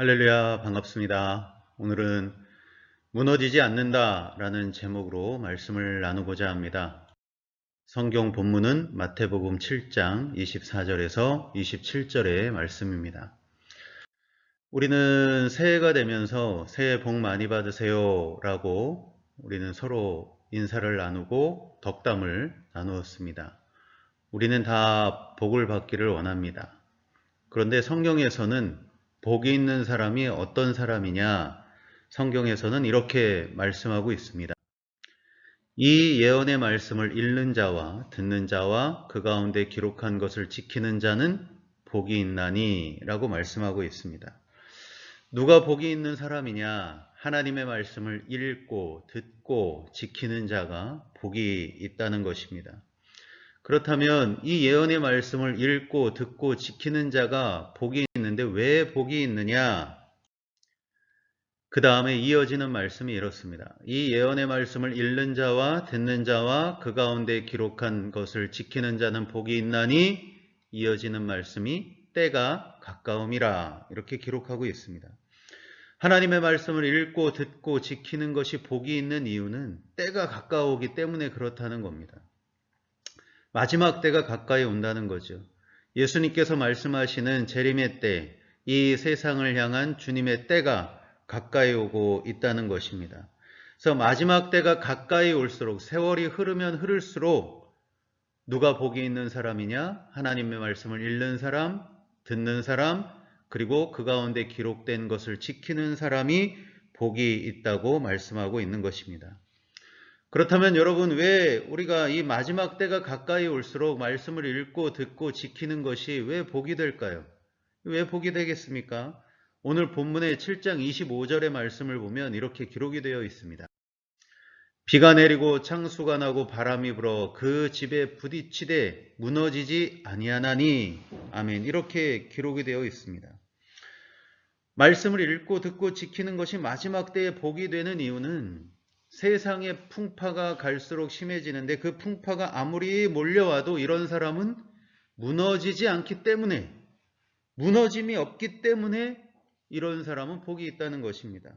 할렐루야, 반갑습니다. 오늘은 무너지지 않는다 라는 제목으로 말씀을 나누고자 합니다. 성경 본문은 마태복음 7장 24절에서 27절의 말씀입니다. 우리는 새해가 되면서 새해 복 많이 받으세요 라고 우리는 서로 인사를 나누고 덕담을 나누었습니다. 우리는 다 복을 받기를 원합니다. 그런데 성경에서는 복이 있는 사람이 어떤 사람이냐? 성경에서는 이렇게 말씀하고 있습니다. 이 예언의 말씀을 읽는 자와 듣는 자와 그 가운데 기록한 것을 지키는 자는 복이 있나니 라고 말씀하고 있습니다. 누가 복이 있는 사람이냐? 하나님의 말씀을 읽고 듣고 지키는 자가 복이 있다는 것입니다. 그렇다면 이 예언의 말씀을 읽고 듣고 지키는 자가 복이 있는데 왜 복이 있느냐? 그 다음에 이어지는 말씀이 이렇습니다. 이 예언의 말씀을 읽는 자와 듣는 자와 그 가운데 기록한 것을 지키는 자는 복이 있나니 이어지는 말씀이 때가 가까움이라 이렇게 기록하고 있습니다. 하나님의 말씀을 읽고 듣고 지키는 것이 복이 있는 이유는 때가 가까우기 때문에 그렇다는 겁니다. 마지막 때가 가까이 온다는 거죠. 예수님께서 말씀하시는 재림의 때, 이 세상을 향한 주님의 때가 가까이 오고 있다는 것입니다. 그래서 마지막 때가 가까이 올수록 세월이 흐르면 흐를수록 누가 복이 있는 사람이냐? 하나님의 말씀을 읽는 사람, 듣는 사람, 그리고 그 가운데 기록된 것을 지키는 사람이 복이 있다고 말씀하고 있는 것입니다. 그렇다면 여러분, 왜 우리가 이 마지막 때가 가까이 올수록 말씀을 읽고 듣고 지키는 것이 왜 복이 될까요? 왜 복이 되겠습니까? 오늘 본문의 7장 25절의 말씀을 보면 이렇게 기록이 되어 있습니다. 비가 내리고 창수가 나고 바람이 불어 그 집에 부딪히되 무너지지 아니하나니. 아멘. 이렇게 기록이 되어 있습니다. 말씀을 읽고 듣고 지키는 것이 마지막 때에 복이 되는 이유는 세상의 풍파가 갈수록 심해지는데 그 풍파가 아무리 몰려와도 이런 사람은 무너지지 않기 때문에, 무너짐이 없기 때문에 이런 사람은 복이 있다는 것입니다.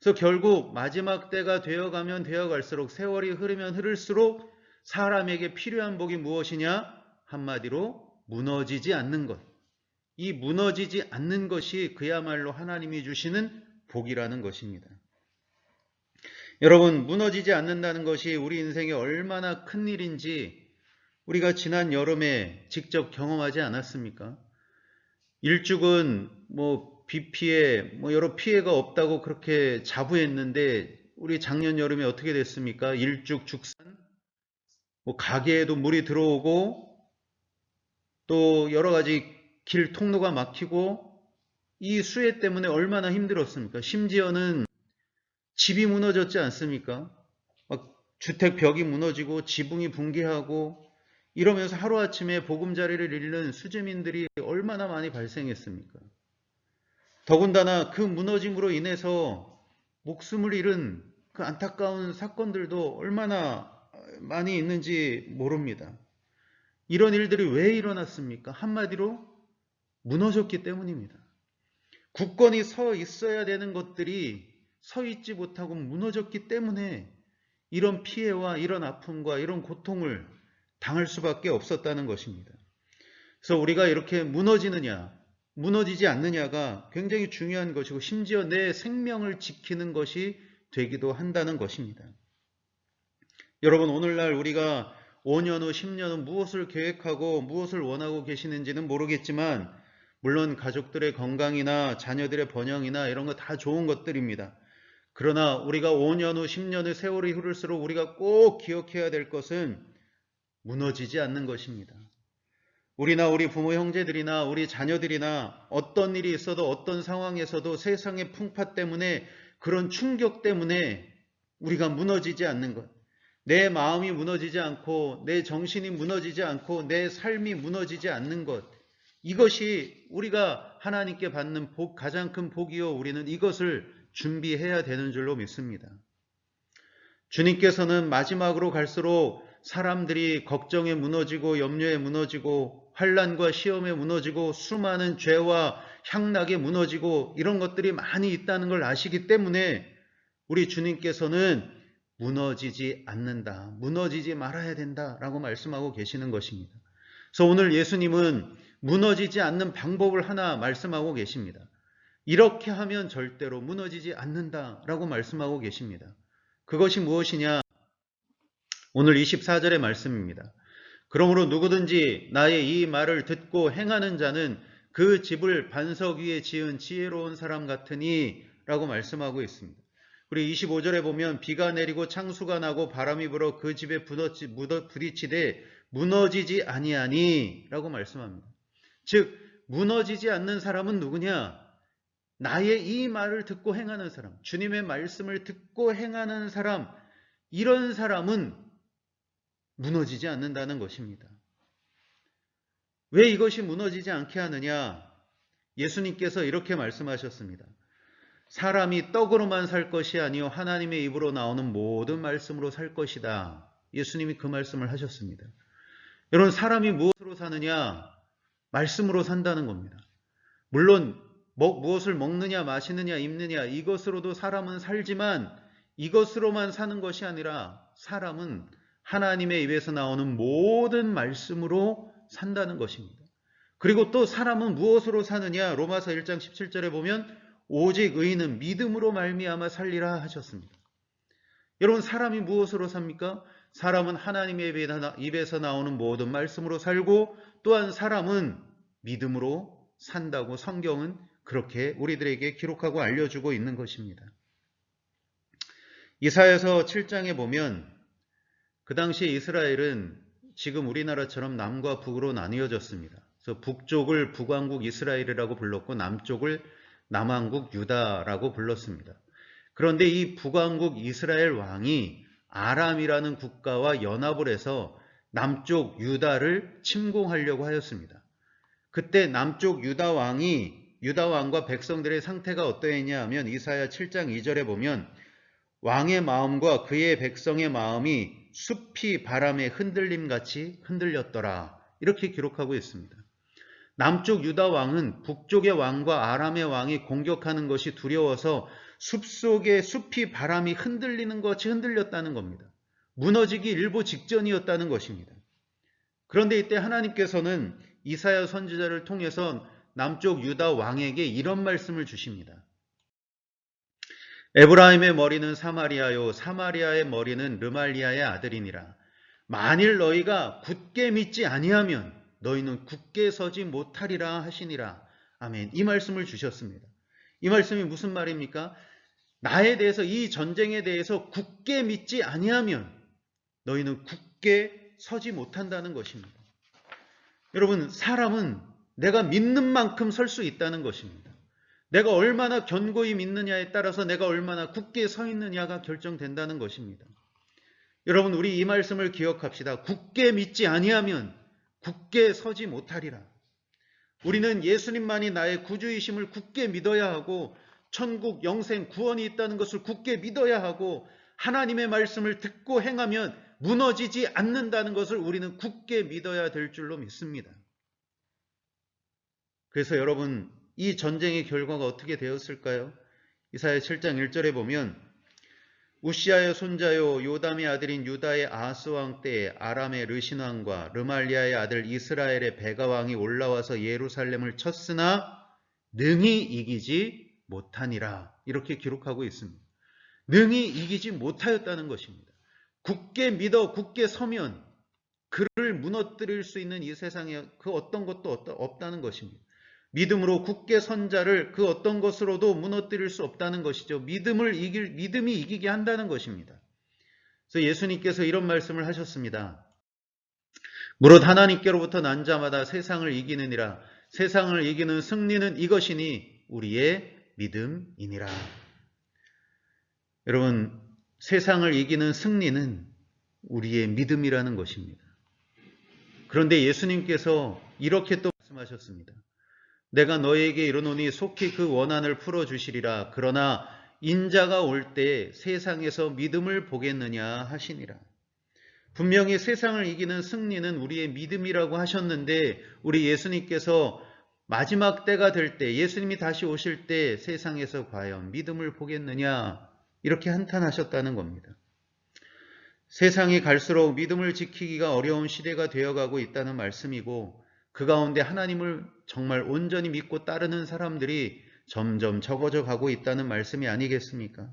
그래서 결국 마지막 때가 되어가면 되어갈수록 세월이 흐르면 흐를수록 사람에게 필요한 복이 무엇이냐? 한마디로 무너지지 않는 것. 이 무너지지 않는 것이 그야말로 하나님이 주시는 복이라는 것입니다. 여러분, 무너지지 않는다는 것이 우리 인생에 얼마나 큰 일인지 우리가 지난 여름에 직접 경험하지 않았습니까? 일죽은 비 피해, 여러 피해가 없다고 그렇게 자부했는데 우리 작년 여름에 어떻게 됐습니까? 일죽 죽산, 가게에도 물이 들어오고 또 여러 가지 길 통로가 막히고 이 수해 때문에 얼마나 힘들었습니까? 심지어는 집이 무너졌지 않습니까? 막 주택 벽이 무너지고 지붕이 붕괴하고 이러면서 하루아침에 보금자리를 잃는 수재민들이 얼마나 많이 발생했습니까? 더군다나 그 무너짐으로 인해서 목숨을 잃은 그 안타까운 사건들도 얼마나 많이 있는지 모릅니다. 이런 일들이 왜 일어났습니까? 한마디로 무너졌기 때문입니다. 굳건히 서 있어야 되는 것들이 서 있지 못하고 무너졌기 때문에 이런 피해와 이런 아픔과 이런 고통을 당할 수밖에 없었다는 것입니다. 그래서 우리가 이렇게 무너지느냐, 무너지지 않느냐가 굉장히 중요한 것이고 심지어 내 생명을 지키는 것이 되기도 한다는 것입니다. 여러분, 오늘날 우리가 5년 후, 10년 후 무엇을 계획하고 무엇을 원하고 계시는지는 모르겠지만 물론 가족들의 건강이나 자녀들의 번영이나 이런 거 다 좋은 것들입니다. 그러나 우리가 5년 후, 10년 후 세월이 흐를수록 우리가 꼭 기억해야 될 것은 무너지지 않는 것입니다. 우리나 우리 부모 형제들이나 우리 자녀들이나 어떤 일이 있어도 어떤 상황에서도 세상의 풍파 때문에 그런 충격 때문에 우리가 무너지지 않는 것. 내 마음이 무너지지 않고 내 정신이 무너지지 않고 내 삶이 무너지지 않는 것. 이것이 우리가 하나님께 받는 복, 가장 큰 복이요. 우리는 이것을 준비해야 되는 줄로 믿습니다. 주님께서는 마지막으로 갈수록 사람들이 걱정에 무너지고 염려에 무너지고 환난과 시험에 무너지고 수많은 죄와 향락에 무너지고 이런 것들이 많이 있다는 걸 아시기 때문에 우리 주님께서는 무너지지 않는다, 무너지지 말아야 된다라고 말씀하고 계시는 것입니다. 그래서 오늘 예수님은 무너지지 않는 방법을 하나 말씀하고 계십니다. 이렇게 하면 절대로 무너지지 않는다라고 말씀하고 계십니다. 그것이 무엇이냐? 오늘 24절의 말씀입니다. 그러므로 누구든지 나의 이 말을 듣고 행하는 자는 그 집을 반석 위에 지은 지혜로운 사람 같으니 라고 말씀하고 있습니다. 그리고 25절에 보면 비가 내리고 창수가 나고 바람이 불어 그 집에 부딪히되 무너지지 아니하니 라고 말씀합니다. 즉 무너지지 않는 사람은 누구냐? 나의 이 말을 듣고 행하는 사람, 주님의 말씀을 듣고 행하는 사람, 이런 사람은 무너지지 않는다는 것입니다. 왜 이것이 무너지지 않게 하느냐? 예수님께서 이렇게 말씀하셨습니다. 사람이 떡으로만 살 것이 아니요 하나님의 입으로 나오는 모든 말씀으로 살 것이다. 예수님이 그 말씀을 하셨습니다. 여러분, 사람이 무엇으로 사느냐? 말씀으로 산다는 겁니다. 물론 무엇을 먹느냐, 마시느냐, 입느냐, 이것으로도 사람은 살지만 이것으로만 사는 것이 아니라 사람은 하나님의 입에서 나오는 모든 말씀으로 산다는 것입니다. 그리고 또 사람은 무엇으로 사느냐? 로마서 1장 17절에 보면 오직 의인은 믿음으로 말미암아 살리라 하셨습니다. 여러분, 사람이 무엇으로 삽니까? 사람은 하나님의 입에서 나오는 모든 말씀으로 살고 또한 사람은 믿음으로 산다고 성경은 그렇게 우리들에게 기록하고 알려주고 있는 것입니다. 이사야서 7장에 보면 그 당시 이스라엘은 지금 우리나라처럼 남과 북으로 나뉘어졌습니다. 그래서 북쪽을 북왕국 이스라엘이라고 불렀고 남쪽을 남왕국 유다라고 불렀습니다. 그런데 이 북왕국 이스라엘 왕이 아람이라는 국가와 연합을 해서 남쪽 유다를 침공하려고 하였습니다. 그때 남쪽 유다 왕과 백성들의 상태가 어떠했냐 하면 이사야 7장 2절에 보면 왕의 마음과 그의 백성의 마음이 숲이 바람의 흔들림같이 흔들렸더라. 이렇게 기록하고 있습니다. 남쪽 유다 왕은 북쪽의 왕과 아람의 왕이 공격하는 것이 두려워서 숲속의 숲이 바람이 흔들리는 것이 흔들렸다는 겁니다. 무너지기 일보 직전이었다는 것입니다. 그런데 이때 하나님께서는 이사야 선지자를 통해서 남쪽 유다 왕에게 이런 말씀을 주십니다. 에브라임의 머리는 사마리아요 사마리아의 머리는 르말리아의 아들이니라. 만일 너희가 굳게 믿지 아니하면 너희는 굳게 서지 못하리라 하시니라. 아멘. 이 말씀을 주셨습니다. 이 말씀이 무슨 말입니까? 나에 대해서, 이 전쟁에 대해서 굳게 믿지 아니하면 너희는 굳게 서지 못한다는 것입니다. 여러분, 사람은 내가 믿는 만큼 설 수 있다는 것입니다. 내가 얼마나 견고히 믿느냐에 따라서 내가 얼마나 굳게 서 있느냐가 결정된다는 것입니다. 여러분, 우리 이 말씀을 기억합시다. 굳게 믿지 아니하면 굳게 서지 못하리라. 우리는 예수님만이 나의 구주이심을 굳게 믿어야 하고 천국, 영생, 구원이 있다는 것을 굳게 믿어야 하고 하나님의 말씀을 듣고 행하면 무너지지 않는다는 것을 우리는 굳게 믿어야 될 줄로 믿습니다. 그래서 여러분, 이 전쟁의 결과가 어떻게 되었을까요? 이사야 7장 1절에 보면 우시아의 손자요 요담의 아들인 유다의 아하스 왕 때에 아람의 르신 왕과 르말리아의 아들 이스라엘의 베가 왕이 올라와서 예루살렘을 쳤으나 능히 이기지 못하니라. 이렇게 기록하고 있습니다. 능히 이기지 못하였다는 것입니다. 굳게 믿어 굳게 서면 그를 무너뜨릴 수 있는 이 세상에 그 어떤 것도 없다는 것입니다. 믿음으로 굳게 선 자를 그 어떤 것으로도 무너뜨릴 수 없다는 것이죠. 믿음이 이기게 한다는 것입니다. 그래서 예수님께서 이런 말씀을 하셨습니다. 무릇 하나님께로부터 난 자마다 세상을 이기느니라. 세상을 이기는 승리는 이것이니 우리의 믿음이니라. 여러분, 세상을 이기는 승리는 우리의 믿음이라는 것입니다. 그런데 예수님께서 이렇게 또 말씀하셨습니다. 내가 너희에게 이르노니 속히 그 원한을 풀어주시리라. 그러나 인자가 올 때 세상에서 믿음을 보겠느냐 하시니라. 분명히 세상을 이기는 승리는 우리의 믿음이라고 하셨는데 우리 예수님께서 마지막 때가 될 때, 예수님이 다시 오실 때 세상에서 과연 믿음을 보겠느냐, 이렇게 한탄하셨다는 겁니다. 세상이 갈수록 믿음을 지키기가 어려운 시대가 되어가고 있다는 말씀이고, 그 가운데 하나님을 정말 온전히 믿고 따르는 사람들이 점점 적어져 가고 있다는 말씀이 아니겠습니까?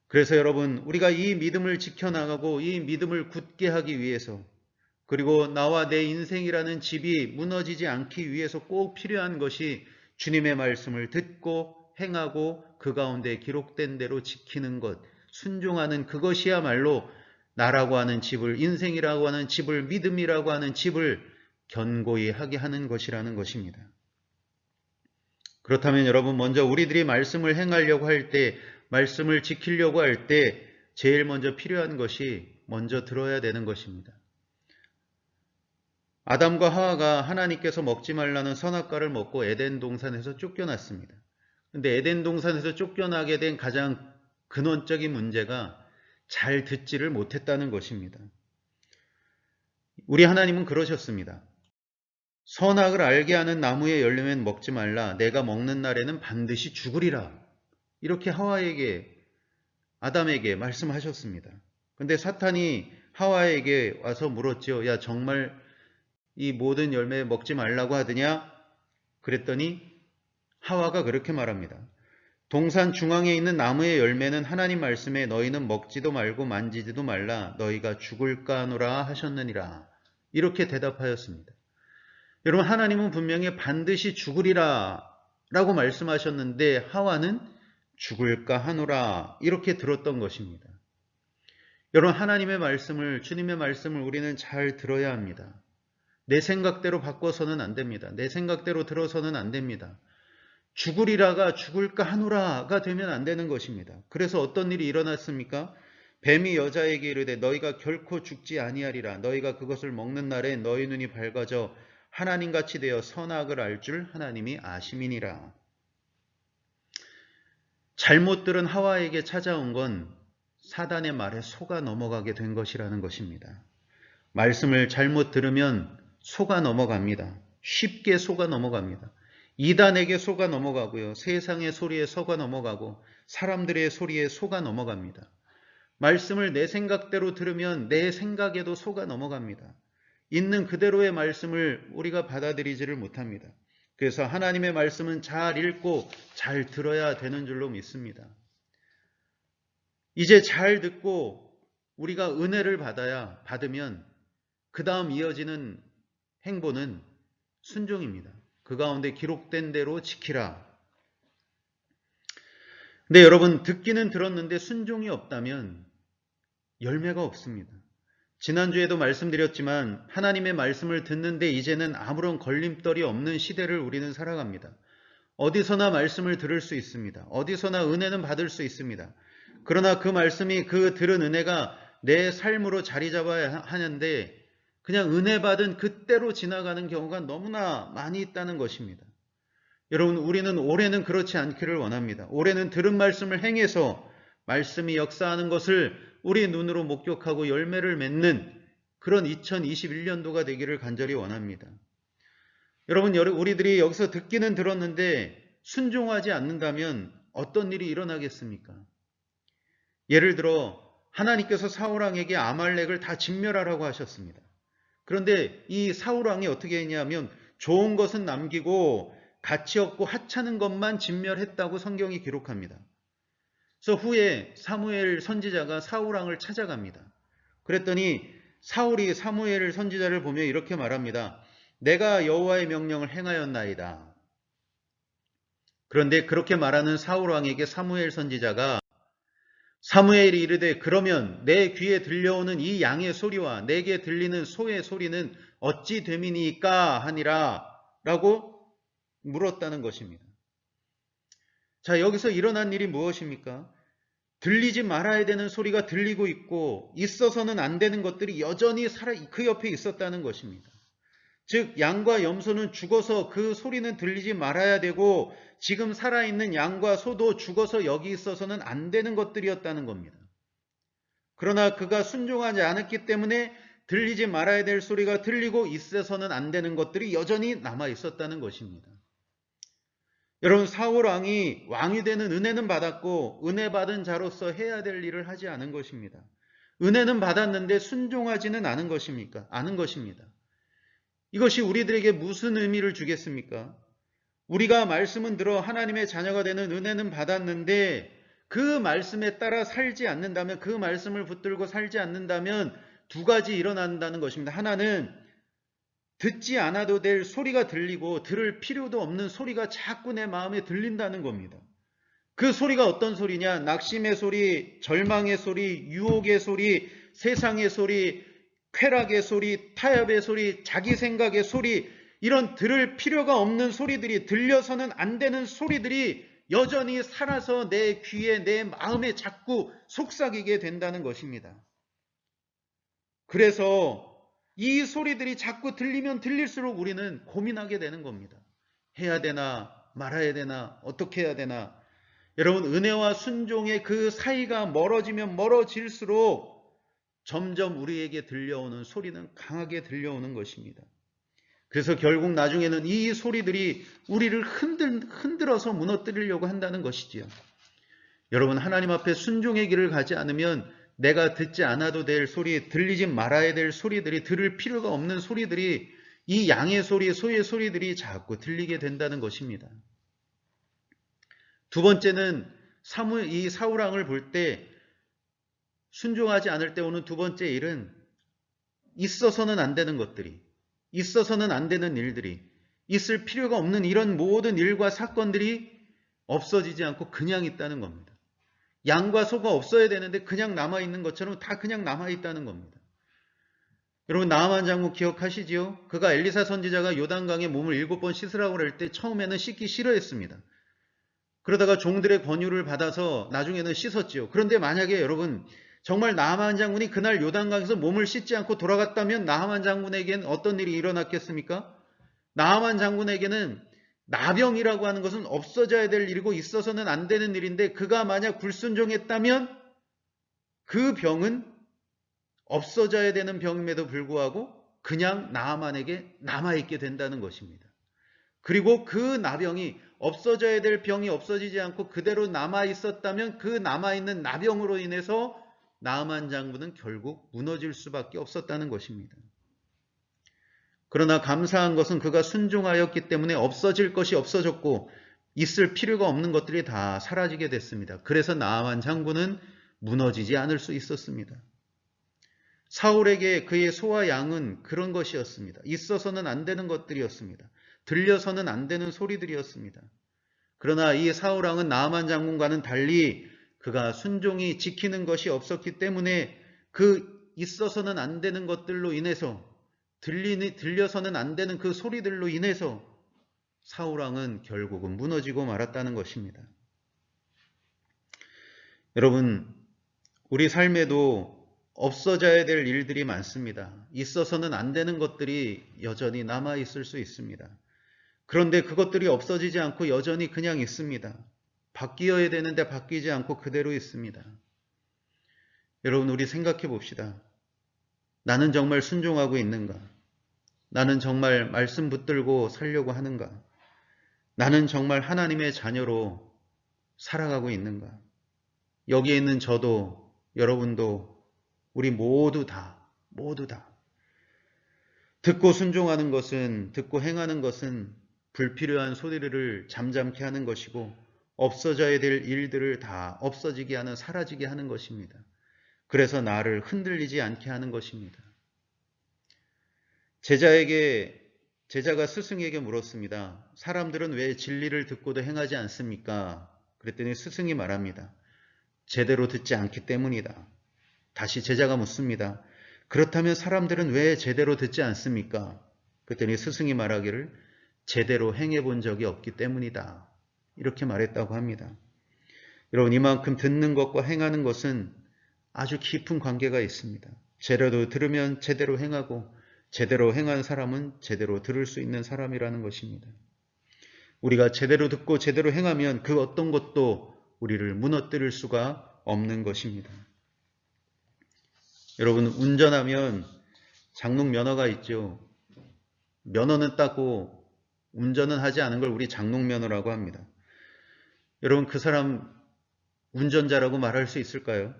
그래서 여러분, 우리가 이 믿음을 지켜나가고 이 믿음을 굳게 하기 위해서, 그리고 나와 내 인생이라는 집이 무너지지 않기 위해서 꼭 필요한 것이 주님의 말씀을 듣고 행하고 그 가운데 기록된 대로 지키는 것, 순종하는 그것이야말로 나라고 하는 집을, 인생이라고 하는 집을, 믿음이라고 하는 집을 견고히 하게 하는 것이라는 것입니다. 그렇다면 여러분, 먼저 우리들이 말씀을 행하려고 할 때, 말씀을 지키려고 할 때 제일 먼저 필요한 것이 먼저 들어야 되는 것입니다. 아담과 하와가 하나님께서 먹지 말라는 선악과를 먹고 에덴 동산에서 쫓겨났습니다. 근데 에덴 동산에서 쫓겨나게 된 가장 근원적인 문제가 잘 듣지를 못했다는 것입니다. 우리 하나님은 그러셨습니다. 선악을 알게 하는 나무의 열매는 먹지 말라. 내가 먹는 날에는 반드시 죽으리라. 이렇게 하와에게, 아담에게 말씀하셨습니다. 근데 사탄이 하와에게 와서 물었죠. 야, 정말 이 모든 열매 먹지 말라고 하더냐? 그랬더니 하와가 그렇게 말합니다. 동산 중앙에 있는 나무의 열매는 하나님 말씀에 너희는 먹지도 말고 만지지도 말라. 너희가 죽을까 하노라 하셨느니라. 이렇게 대답하였습니다. 여러분, 하나님은 분명히 반드시 죽으리라 라고 말씀하셨는데 하와는 죽을까 하노라 이렇게 들었던 것입니다. 여러분, 하나님의 말씀을, 주님의 말씀을 우리는 잘 들어야 합니다. 내 생각대로 바꿔서는 안 됩니다. 내 생각대로 들어서는 안 됩니다. 죽으리라가 죽을까 하노라가 되면 안 되는 것입니다. 그래서 어떤 일이 일어났습니까? 뱀이 여자에게 이르되 너희가 결코 죽지 아니하리라. 너희가 그것을 먹는 날에 너희 눈이 밝아져 하나님같이 되어 선악을 알 줄 하나님이 아심이니라. 잘못 들은 하와에게 찾아온 건 사단의 말에 속아 넘어가게 된 것이라는 것입니다. 말씀을 잘못 들으면 속아 넘어갑니다. 쉽게 속아 넘어갑니다. 이단에게 속아 넘어가고요. 세상의 소리에 속아 넘어가고 사람들의 소리에 속아 넘어갑니다. 말씀을 내 생각대로 들으면 내 생각에도 속아 넘어갑니다. 있는 그대로의 말씀을 우리가 받아들이지를 못합니다. 그래서 하나님의 말씀은 잘 읽고 잘 들어야 되는 줄로 믿습니다. 이제 잘 듣고 우리가 은혜를 받으면 그 다음 이어지는 행보는 순종입니다. 그 가운데 기록된 대로 지키라. 근데 여러분, 듣기는 들었는데 순종이 없다면 열매가 없습니다. 지난주에도 말씀드렸지만 하나님의 말씀을 듣는데 이제는 아무런 걸림돌이 없는 시대를 우리는 살아갑니다. 어디서나 말씀을 들을 수 있습니다. 어디서나 은혜는 받을 수 있습니다. 그러나 그 말씀이, 그 들은 은혜가 내 삶으로 자리 잡아야 하는데 그냥 은혜 받은 그때로 지나가는 경우가 너무나 많이 있다는 것입니다. 여러분, 우리는 올해는 그렇지 않기를 원합니다. 올해는 들은 말씀을 행해서 말씀이 역사하는 것을 우리 눈으로 목격하고 열매를 맺는 그런 2021년도가 되기를 간절히 원합니다. 여러분, 우리들이 여기서 듣기는 들었는데 순종하지 않는다면 어떤 일이 일어나겠습니까? 예를 들어 하나님께서 사울왕에게 아말렉을 다 진멸하라고 하셨습니다. 그런데 이 사울왕이 어떻게 했냐면 좋은 것은 남기고 가치 없고 하찮은 것만 진멸했다고 성경이 기록합니다. 그래서 후에 사무엘 선지자가 사울왕을 찾아갑니다. 그랬더니 사울이 사무엘 선지자를 보며 이렇게 말합니다. 내가 여호와의 명령을 행하였나이다. 그런데 그렇게 말하는 사울왕에게 사무엘 선지자가 사무엘이 이르되 그러면 내 귀에 들려오는 이 양의 소리와 내게 들리는 소의 소리는 어찌 됨이니까 하니라 라고 물었다는 것입니다. 자, 여기서 일어난 일이 무엇입니까? 들리지 말아야 되는 소리가 들리고 있고 있어서는 안 되는 것들이 여전히 그 옆에 있었다는 것입니다. 즉 양과 염소는 죽어서 그 소리는 들리지 말아야 되고 지금 살아있는 양과 소도 죽어서 여기 있어서는 안 되는 것들이었다는 겁니다. 그러나 그가 순종하지 않았기 때문에 들리지 말아야 될 소리가 들리고 있어서는 안 되는 것들이 여전히 남아 있었다는 것입니다. 여러분, 사울 왕이 왕이 되는 은혜는 받았고 은혜 받은 자로서 해야 될 일을 하지 않은 것입니다. 은혜는 받았는데 순종하지는 않은 것입니까? 않은 것입니다. 이것이 우리들에게 무슨 의미를 주겠습니까? 우리가 말씀은 들어 하나님의 자녀가 되는 은혜는 받았는데 그 말씀에 따라 살지 않는다면, 그 말씀을 붙들고 살지 않는다면 두 가지 일어난다는 것입니다. 하나는 듣지 않아도 될 소리가 들리고 들을 필요도 없는 소리가 자꾸 내 마음에 들린다는 겁니다. 그 소리가 어떤 소리냐? 낙심의 소리, 절망의 소리, 유혹의 소리, 세상의 소리, 쾌락의 소리, 타협의 소리, 자기 생각의 소리, 이런 들을 필요가 없는 소리들이, 들려서는 안 되는 소리들이 여전히 살아서 내 귀에, 내 마음에 자꾸 속삭이게 된다는 것입니다. 그래서 이 소리들이 자꾸 들리면 들릴수록 우리는 고민하게 되는 겁니다. 해야 되나 말아야 되나 어떻게 해야 되나. 여러분, 은혜와 순종의 그 사이가 멀어지면 멀어질수록 점점 우리에게 들려오는 소리는 강하게 들려오는 것입니다. 그래서 결국 나중에는 이 소리들이 우리를 흔들어서 무너뜨리려고 한다는 것이지요. 여러분, 하나님 앞에 순종의 길을 가지 않으면 내가 듣지 않아도 될 소리, 들리지 말아야 될 소리들이, 들을 필요가 없는 소리들이, 이 양의 소리, 소의 소리들이 자꾸 들리게 된다는 것입니다. 두 번째는 이 사울왕을 볼 때 순종하지 않을 때 오는 두 번째 일은 있어서는 안 되는 것들이, 있어서는 안 되는 일들이, 있을 필요가 없는 이런 모든 일과 사건들이 없어지지 않고 그냥 있다는 겁니다. 양과 소가 없어야 되는데 그냥 남아있는 것처럼 다 그냥 남아있다는 겁니다. 여러분, 나아만 장군 기억하시지요? 그가 엘리사 선지자가 요단강에 몸을 7번 씻으라고 할 때 처음에는 씻기 싫어했습니다. 그러다가 종들의 권유를 받아서 나중에는 씻었지요. 그런데 만약에 여러분, 정말 나아만 장군이 그날 요단강에서 몸을 씻지 않고 돌아갔다면 나아만 장군에게는 어떤 일이 일어났겠습니까? 나아만 장군에게는 나병이라고 하는 것은 없어져야 될 일이고 있어서는 안 되는 일인데, 그가 만약 불순종했다면 그 병은 없어져야 되는 병임에도 불구하고 그냥 나아만에게 남아있게 된다는 것입니다. 그리고 그 나병이, 없어져야 될 병이 없어지지 않고 그대로 남아있었다면 그 남아있는 나병으로 인해서 나아만 장군은 결국 무너질 수밖에 없었다는 것입니다. 그러나 감사한 것은 그가 순종하였기 때문에 없어질 것이 없어졌고 있을 필요가 없는 것들이 다 사라지게 됐습니다. 그래서 나아만 장군은 무너지지 않을 수 있었습니다. 사울에게 그의 소와 양은 그런 것이었습니다. 있어서는 안 되는 것들이었습니다. 들려서는 안 되는 소리들이었습니다. 그러나 이 사울왕은 나아만 장군과는 달리 그가 순종이 지키는 것이 없었기 때문에 그 있어서는 안 되는 것들로 인해서, 들려서는 안 되는 그 소리들로 인해서 사울왕은 결국은 무너지고 말았다는 것입니다. 여러분, 우리 삶에도 없어져야 될 일들이 많습니다. 있어서는 안 되는 것들이 여전히 남아있을 수 있습니다. 그런데 그것들이 없어지지 않고 여전히 그냥 있습니다. 바뀌어야 되는데 바뀌지 않고 그대로 있습니다. 여러분, 우리 생각해 봅시다. 나는 정말 순종하고 있는가? 나는 정말 말씀 붙들고 살려고 하는가? 나는 정말 하나님의 자녀로 살아가고 있는가? 여기에 있는 저도, 여러분도, 우리 모두 다 듣고 순종하는 것은, 듣고 행하는 것은 불필요한 소리를 잠잠케 하는 것이고 없어져야 될 일들을 다 없어지게 하는, 사라지게 하는 것입니다. 그래서 나를 흔들리지 않게 하는 것입니다. 제자가 스승에게 물었습니다. 사람들은 왜 진리를 듣고도 행하지 않습니까? 그랬더니 스승이 말합니다. 제대로 듣지 않기 때문이다. 다시 제자가 묻습니다. 그렇다면 사람들은 왜 제대로 듣지 않습니까? 그랬더니 스승이 말하기를 제대로 행해본 적이 없기 때문이다. 이렇게 말했다고 합니다. 여러분, 이만큼 듣는 것과 행하는 것은 아주 깊은 관계가 있습니다. 제대로 들으면 제대로 행하고 제대로 행한 사람은 제대로 들을 수 있는 사람이라는 것입니다. 우리가 제대로 듣고 제대로 행하면 그 어떤 것도 우리를 무너뜨릴 수가 없는 것입니다. 여러분, 운전하면 장롱 면허가 있죠. 면허는 따고 운전은 하지 않은 걸 우리 장롱 면허라고 합니다. 여러분, 그 사람 운전자라고 말할 수 있을까요?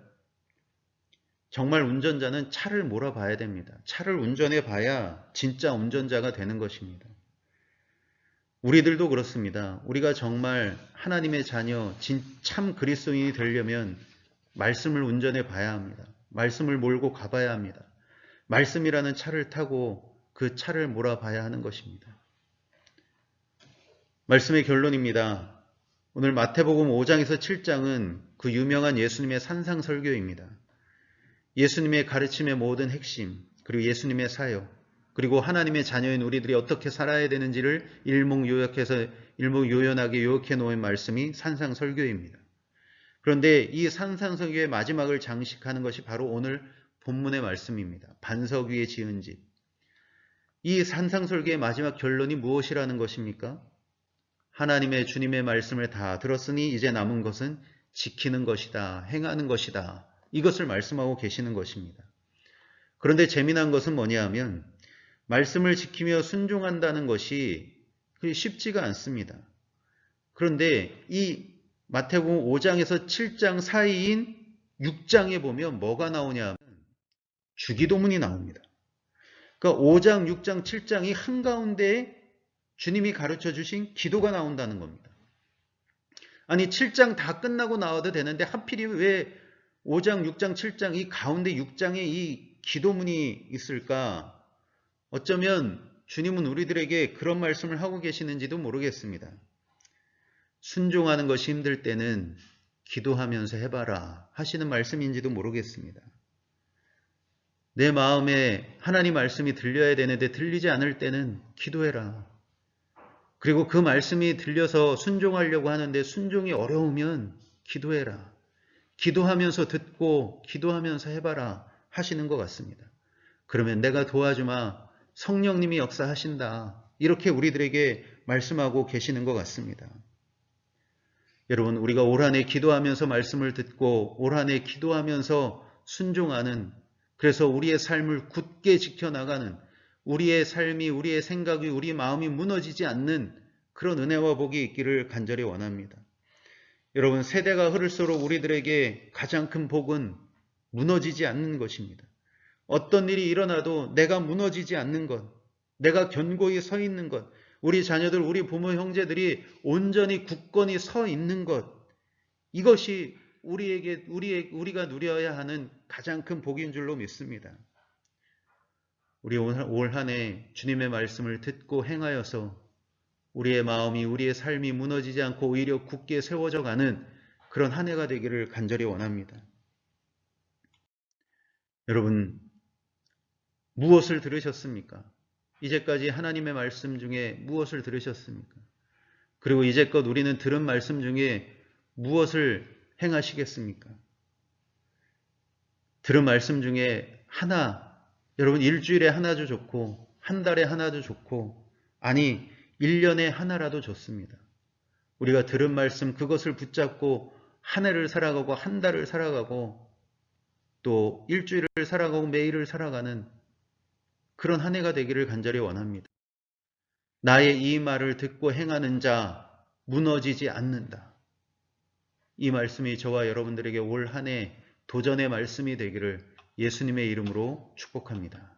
정말 운전자는 차를 몰아봐야 됩니다. 차를 운전해 봐야 진짜 운전자가 되는 것입니다. 우리들도 그렇습니다. 우리가 정말 하나님의 자녀, 참 그리스도인이 되려면 말씀을 운전해 봐야 합니다. 말씀을 몰고 가봐야 합니다. 말씀이라는 차를 타고 그 차를 몰아봐야 하는 것입니다. 말씀의 결론입니다. 오늘 마태복음 5장에서 7장은 그 유명한 예수님의 산상설교입니다. 예수님의 가르침의 모든 핵심, 그리고 예수님의 사역, 그리고 하나님의 자녀인 우리들이 어떻게 살아야 되는지를 일목요연하게 요약해 놓은 말씀이 산상설교입니다. 그런데 이 산상설교의 마지막을 장식하는 것이 바로 오늘 본문의 말씀입니다. 반석 위에 지은 집. 이 산상설교의 마지막 결론이 무엇이라는 것입니까? 하나님의 주님의 말씀을 다 들었으니 이제 남은 것은 지키는 것이다, 행하는 것이다. 이것을 말씀하고 계시는 것입니다. 그런데 재미난 것은 뭐냐 하면 말씀을 지키며 순종한다는 것이 쉽지가 않습니다. 그런데 이 마태복음 5장에서 7장 사이인 6장에 보면 뭐가 나오냐 하면 주기도문이 나옵니다. 그러니까 5장, 6장, 7장이 한가운데에 주님이 가르쳐 주신 기도가 나온다는 겁니다. 아니 7장 다 끝나고 나와도 되는데 하필이 왜 5장, 6장, 7장 이 가운데 6장에 이 기도문이 있을까? 어쩌면 주님은 우리들에게 그런 말씀을 하고 계시는지도 모르겠습니다. 순종하는 것이 힘들 때는 기도하면서 해봐라 하시는 말씀인지도 모르겠습니다. 내 마음에 하나님 말씀이 들려야 되는데 들리지 않을 때는 기도해라. 그리고 그 말씀이 들려서 순종하려고 하는데 순종이 어려우면 기도해라. 기도하면서 듣고 기도하면서 해봐라 하시는 것 같습니다. 그러면 내가 도와주마. 성령님이 역사하신다. 이렇게 우리들에게 말씀하고 계시는 것 같습니다. 여러분, 우리가 올 한 해 기도하면서 말씀을 듣고 올 한 해 기도하면서 순종하는, 그래서 우리의 삶을 굳게 지켜나가는, 우리의 삶이, 우리의 생각이, 우리 마음이 무너지지 않는 그런 은혜와 복이 있기를 간절히 원합니다. 여러분, 세대가 흐를수록 우리들에게 가장 큰 복은 무너지지 않는 것입니다. 어떤 일이 일어나도 내가 무너지지 않는 것, 내가 견고히 서 있는 것, 우리 자녀들, 우리 부모, 형제들이 온전히 굳건히 서 있는 것, 이것이 우리가 누려야 하는 가장 큰 복인 줄로 믿습니다. 우리 올 한 해 주님의 말씀을 듣고 행하여서 우리의 마음이, 우리의 삶이 무너지지 않고 오히려 굳게 세워져 가는 그런 한 해가 되기를 간절히 원합니다. 여러분, 무엇을 들으셨습니까? 이제까지 하나님의 말씀 중에 무엇을 들으셨습니까? 그리고 이제껏 우리는 들은 말씀 중에 무엇을 행하시겠습니까? 들은 말씀 중에 하나, 여러분 일주일에 하나도 좋고 한 달에 하나도 좋고 아니 1년에 하나라도 좋습니다. 우리가 들은 말씀 그것을 붙잡고 한 해를 살아가고 한 달을 살아가고 또 일주일을 살아가고 매일을 살아가는 그런 한 해가 되기를 간절히 원합니다. 나의 이 말을 듣고 행하는 자 무너지지 않는다. 이 말씀이 저와 여러분들에게 올 한 해 도전의 말씀이 되기를 예수님의 이름으로 축복합니다.